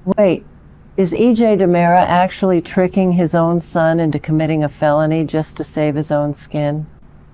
Wait, is EJ DiMera actually tricking his own son into committing a felony just to save his own skin?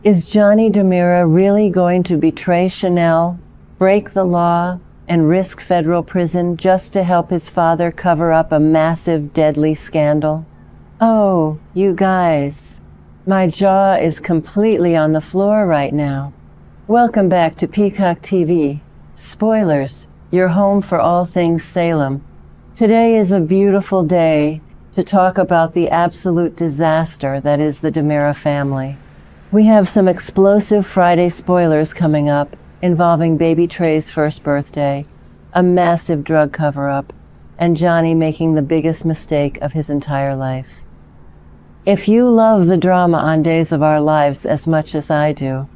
Is Johnny DiMera really going to betray Chanel, break the law, and risk federal prison just to help his father cover up a massive, deadly scandal? Oh, you guys, my jaw is completely on the floor right now. Welcome back to Peacock TV Spoilers, your home for all things Salem. Today is a beautiful day to talk about the absolute disaster that is the DiMera family. We have some explosive Friday spoilers coming up involving baby Trey's first birthday, a massive drug cover-up, and Johnny making the biggest mistake of his entire life. If you love the drama on Days of Our Lives as much as I do,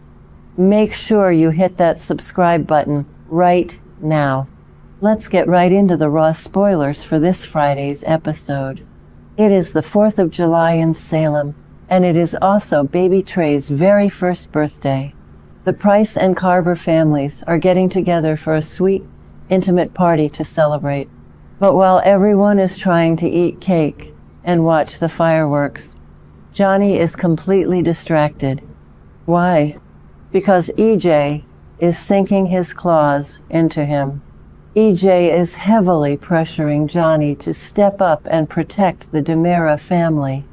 make sure you hit that subscribe button right now. Let's get right into the raw spoilers for this Friday's episode. It is the 4th of July in Salem, and it is also baby Trey's very first birthday. The Price and Carver families are getting together for a sweet, intimate party to celebrate. But while everyone is trying to eat cake and watch the fireworks, Johnny is completely distracted. Why? Because EJ is sinking his claws into him. EJ is heavily pressuring Johnny to step up and protect the DiMera family.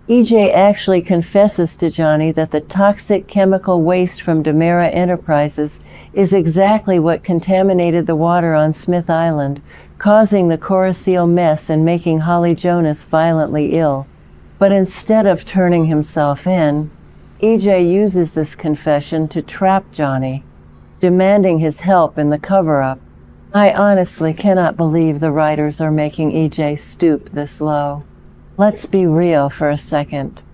EJ actually confesses to Johnny that the toxic chemical waste from DiMera Enterprises is exactly what contaminated the water on Smith Island, causing the Coriseal mess and making Holly Jonas violently ill. But instead of turning himself in, EJ uses this confession to trap Johnny, demanding his help in the cover-up. I honestly cannot believe the writers are making EJ stoop this low. Let's be real for a second.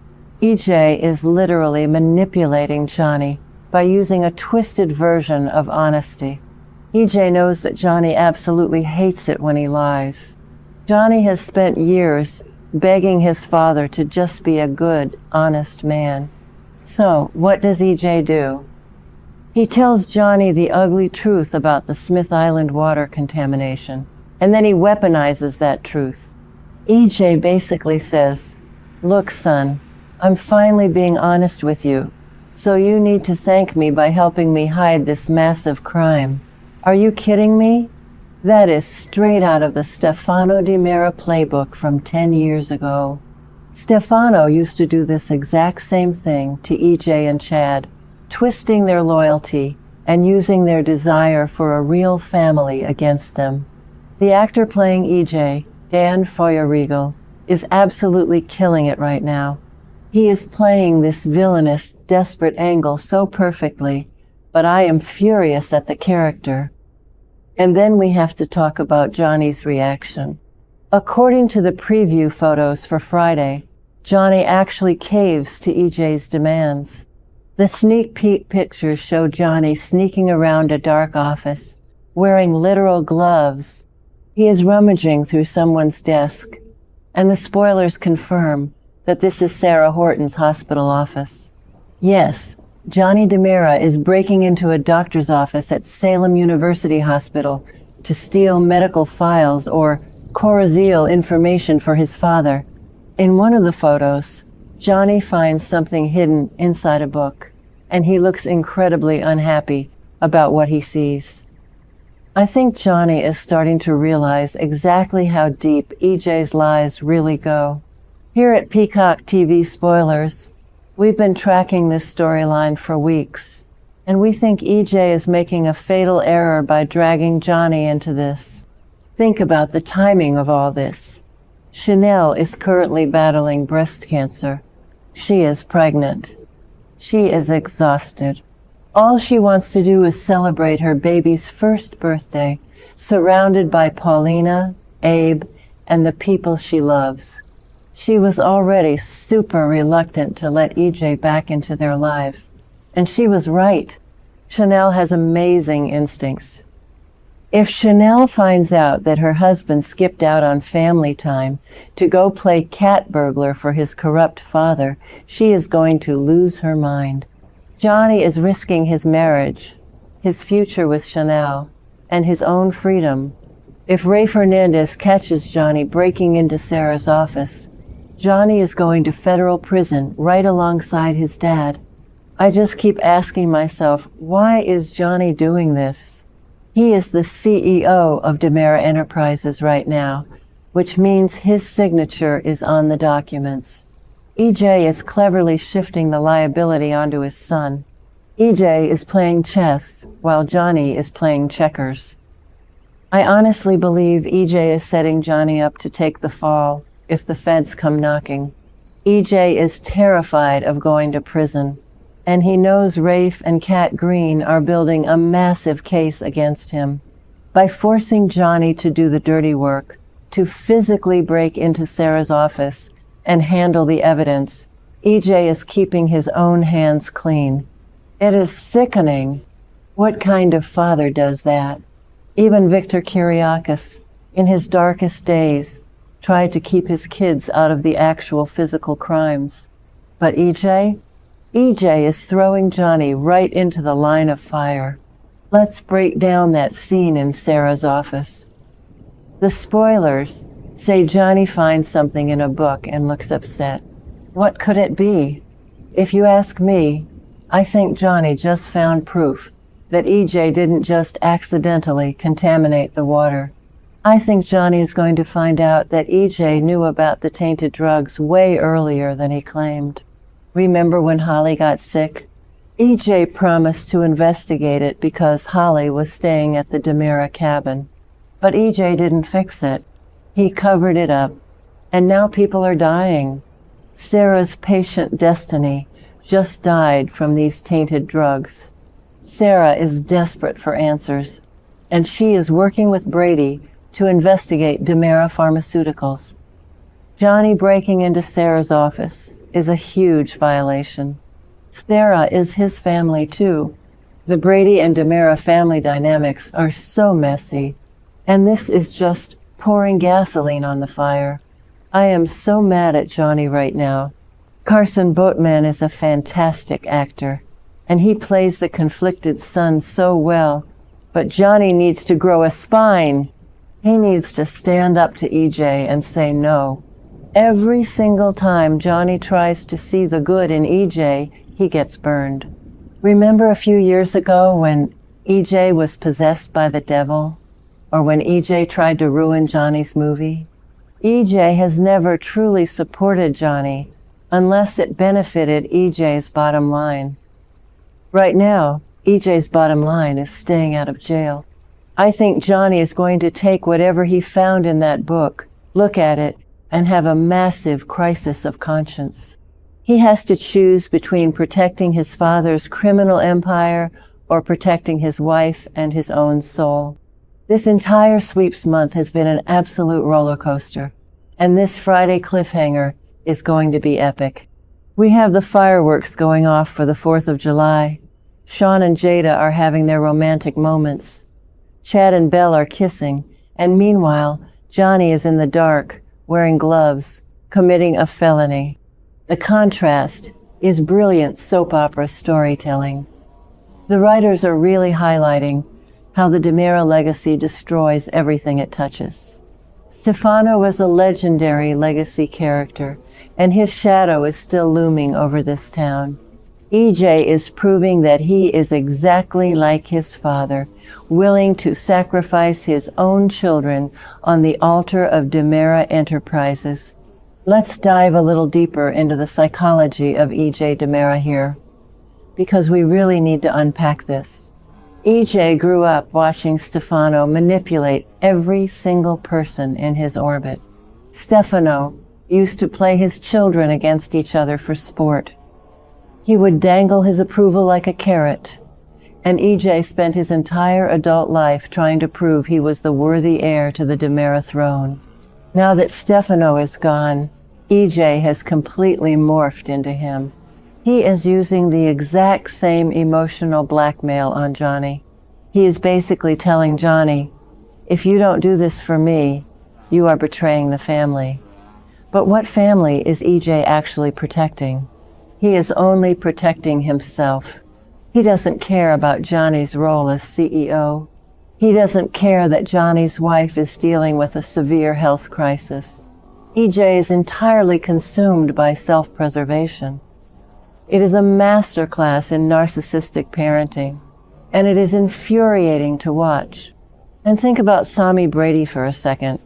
EJ is literally manipulating Johnny by using a twisted version of honesty. EJ knows that Johnny absolutely hates it when he lies. Johnny has spent years begging his father to just be a good, honest man. So, what does EJ do? He tells Johnny the ugly truth about the Smith Island water contamination, and then he weaponizes that truth. EJ basically says, "Look, son, I'm finally being honest with you, so you need to thank me by helping me hide this massive crime." Are you kidding me? That is straight out of the Stefano DiMera playbook from 10 years ago. Stefano used to do this exact same thing to EJ and Chad, twisting their loyalty and using their desire for a real family against them. The actor playing EJ, Dan Feuerriegel, is absolutely killing it right now. He is playing this villainous, desperate angle so perfectly, but I am furious at the character. And then we have to talk about Johnny's reaction. According to the preview photos for Friday, Johnny actually caves to EJ's demands. The sneak peek pictures show Johnny sneaking around a dark office, wearing literal gloves. He is rummaging through someone's desk, and the spoilers confirm that this is Sarah Horton's hospital office. Yes, Johnny DiMera is breaking into a doctor's office at Salem University Hospital to steal medical files or Coriseal information for his father. In one of the photos, Johnny finds something hidden inside a book, and he looks incredibly unhappy about what he sees. I think Johnny is starting to realize exactly how deep EJ's lies really go. Here at Peacock TV Spoilers, we've been tracking this storyline for weeks, and we think EJ is making a fatal error by dragging Johnny into this. Think about the timing of all this. Chanel is currently battling breast cancer. She is pregnant. She is exhausted. All she wants to do is celebrate her baby's first birthday, surrounded by Paulina, Abe, and the people she loves. She was already super reluctant to let EJ back into their lives, and she was right. Chanel has amazing instincts. If Chanel finds out that her husband skipped out on family time to go play cat burglar for his corrupt father, she is going to lose her mind. Johnny is risking his marriage, his future with Chanel, and his own freedom If Ray Fernandez catches Johnny breaking into Sarah's office, Johnny is going to federal prison right alongside his dad. I just keep asking myself, why is Johnny doing this? He is the CEO of DiMera Enterprises right now, which means his signature is on the documents. EJ is cleverly shifting the liability onto his son. EJ is playing chess while Johnny is playing checkers. I honestly believe EJ is setting Johnny up to take the fall if the feds come knocking. EJ is terrified of going to prison, and he knows Rafe and Kat Green are building a massive case against him. By forcing Johnny to do the dirty work, to physically break into Sarah's office and handle the evidence, EJ is keeping his own hands clean. It is sickening. What kind of father does that? Even Victor Kiriakis, in his darkest days, tried to keep his kids out of the actual physical crimes. But EJ is throwing Johnny right into the line of fire. Let's break down that scene in Sarah's office. The spoilers say Johnny finds something in a book and looks upset. What could it be? If you ask me, I think Johnny just found proof that EJ didn't just accidentally contaminate the water. I think Johnny is going to find out that EJ knew about the tainted drugs way earlier than he claimed. Remember when Holly got sick? EJ promised to investigate it because Holly was staying at the DiMera cabin. But EJ didn't fix it. He covered it up. And now people are dying. Sarah's patient Destiny just died from these tainted drugs. Sarah is desperate for answers, and she is working with Brady to investigate DiMera Pharmaceuticals. Johnny breaking into Sarah's office is a huge violation. Sarah is his family too. The Brady and DiMera family dynamics are so messy, and this is just pouring gasoline on the fire. I am so mad at Johnny right now. Carson Boatman is a fantastic actor, and he plays the conflicted son so well, but Johnny needs to grow a spine. He needs to stand up to EJ and say no. Every single time Johnny tries to see the good in EJ, he gets burned. Remember a few years ago when EJ was possessed by the devil? Or when EJ tried to ruin Johnny's movie? EJ has never truly supported Johnny unless it benefited EJ's bottom line. Right now, EJ's bottom line is staying out of jail. I think Johnny is going to take whatever he found in that book, look at it, and have a massive crisis of conscience. He has to choose between protecting his father's criminal empire or protecting his wife and his own soul. This entire sweeps month has been an absolute roller coaster, and this Friday cliffhanger is going to be epic. We have the fireworks going off for the 4th of July. Sean and Jada are having their romantic moments. Chad and Belle are kissing, and meanwhile, Johnny is in the dark, wearing gloves, committing a felony. The contrast is brilliant soap opera storytelling. The writers are really highlighting how the DiMera legacy destroys everything it touches. Stefano was a legendary legacy character, and his shadow is still looming over this town. EJ is proving that he is exactly like his father, willing to sacrifice his own children on the altar of DiMera Enterprises. Let's dive a little deeper into the psychology of EJ DiMera here, because we really need to unpack this. EJ grew up watching Stefano manipulate every single person in his orbit. Stefano used to play his children against each other for sport. He would dangle his approval like a carrot, and EJ spent his entire adult life trying to prove he was the worthy heir to the DiMera throne. Now that Stefano is gone, EJ has completely morphed into him. He is using the exact same emotional blackmail on Johnny. He is basically telling Johnny, if you don't do this for me, you are betraying the family. But what family is EJ actually protecting? He is only protecting himself. He doesn't care about Johnny's role as CEO. He doesn't care that Johnny's wife is dealing with a severe health crisis. EJ is entirely consumed by self-preservation. It is a masterclass in narcissistic parenting, and it is infuriating to watch. And think about Sammy Brady for a second.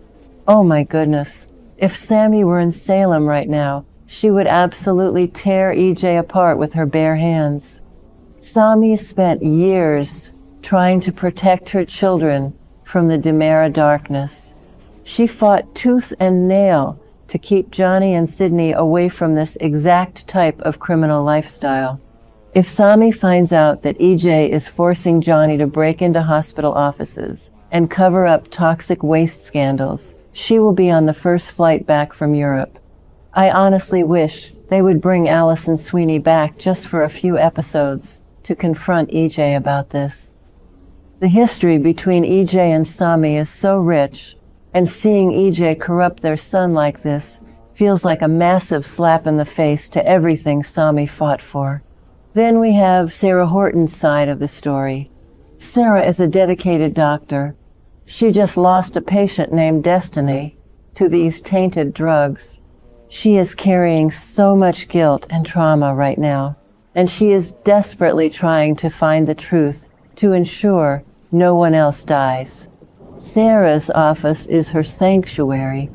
Oh my goodness, if Sammy were in Salem right now, she would absolutely tear EJ apart with her bare hands. Sammy spent years trying to protect her children from the DiMera darkness. She fought tooth and nail to keep Johnny and Sydney away from this exact type of criminal lifestyle. If Sammy finds out that EJ is forcing Johnny to break into hospital offices and cover up toxic waste scandals, she will be on the first flight back from Europe. I honestly wish they would bring Allison Sweeney back just for a few episodes to confront EJ about this. The history between EJ and Sammy is so rich, and seeing EJ corrupt their son like this feels like a massive slap in the face to everything Sammy fought for. Then we have Sarah Horton's side of the story. Sarah is a dedicated doctor. She just lost a patient named Destiny to these tainted drugs. She is carrying so much guilt and trauma right now, and she is desperately trying to find the truth to ensure no one else dies. Sarah's office is her sanctuary.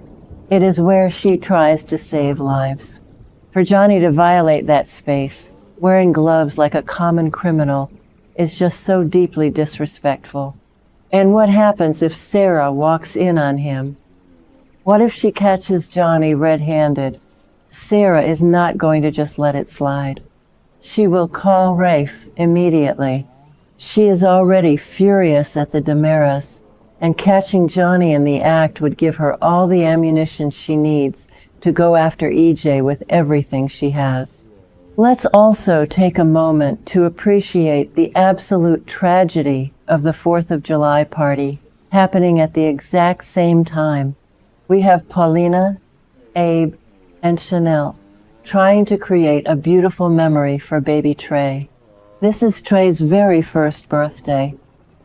It is where she tries to save lives. For Johnny to violate that space, wearing gloves like a common criminal, is just so deeply disrespectful. And what happens if Sarah walks in on him? What if she catches Johnny red-handed? Sarah is not going to just let it slide. She will call Rafe immediately. She is already furious at the DiMeras, and catching Johnny in the act would give her all the ammunition she needs to go after EJ with everything she has. Let's also take a moment to appreciate the absolute tragedy of the 4th of July party happening at the exact same time. We have Paulina, Abe, and Chanel trying to create a beautiful memory for baby Trey. This is Trey's very first birthday.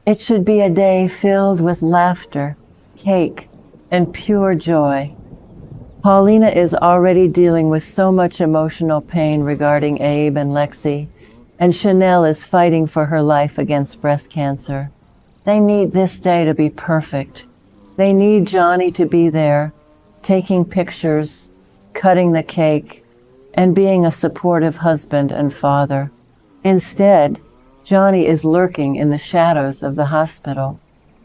It should be a day filled with laughter, cake, and pure joy. Paulina is already dealing with so much emotional pain regarding Abe and Lexi, and Chanel is fighting for her life against breast cancer. They need this day to be perfect. They need Johnny to be there, taking pictures, cutting the cake, and being a supportive husband and father. Instead, Johnny is lurking in the shadows of the hospital.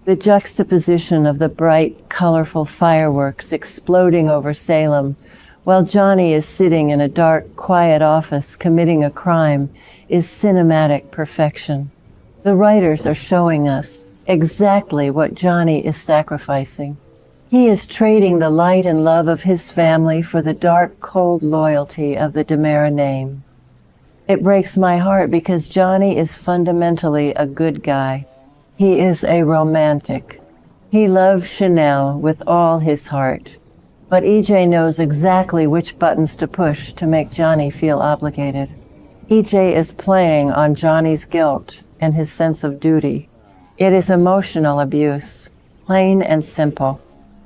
The juxtaposition of the bright, colorful fireworks exploding over Salem, while Johnny is sitting in a dark, quiet office committing a crime, is cinematic perfection. The writers are showing us exactly what Johnny is sacrificing. He is trading the light and love of his family for the dark, cold loyalty of the DiMera name. It breaks my heart because Johnny is fundamentally a good guy. He is a romantic. He loves Chanel with all his heart. But EJ knows exactly which buttons to push to make Johnny feel obligated. EJ is playing on Johnny's guilt and his sense of duty. It is emotional abuse, plain and simple.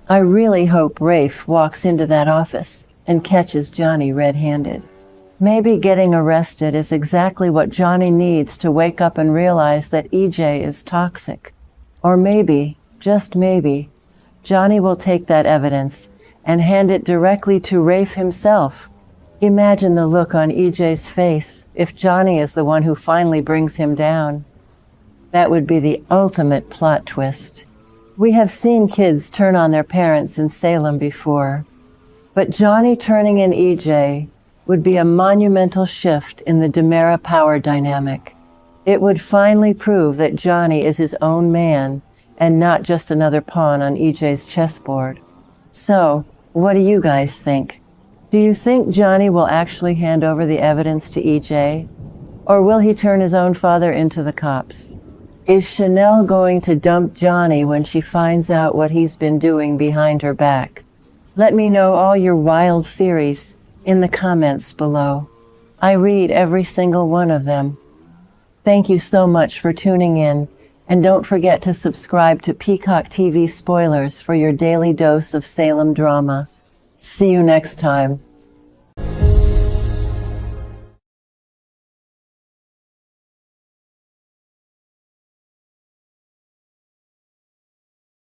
I really hope Rafe walks into that office and catches Johnny red-handed. Maybe getting arrested is exactly what Johnny needs to wake up and realize that EJ is toxic. Or maybe, just maybe, Johnny will take that evidence and hand it directly to Rafe himself. Imagine the look on EJ's face if Johnny is the one who finally brings him down. That would be the ultimate plot twist. We have seen kids turn on their parents in Salem before, but Johnny turning in EJ would be a monumental shift in the DiMera power dynamic. It would finally prove that Johnny is his own man and not just another pawn on EJ's chessboard. So, what do you guys think? Do you think Johnny will actually hand over the evidence to EJ? Or will he turn his own father into the cops? Is Chanel going to dump Johnny when she finds out what he's been doing behind her back? Let me know all your wild theories in the comments below. I read every single one of them. Thank you so much for tuning in, And don't forget to subscribe to Peacock TV Spoilers for your daily dose of Salem drama. See you next time.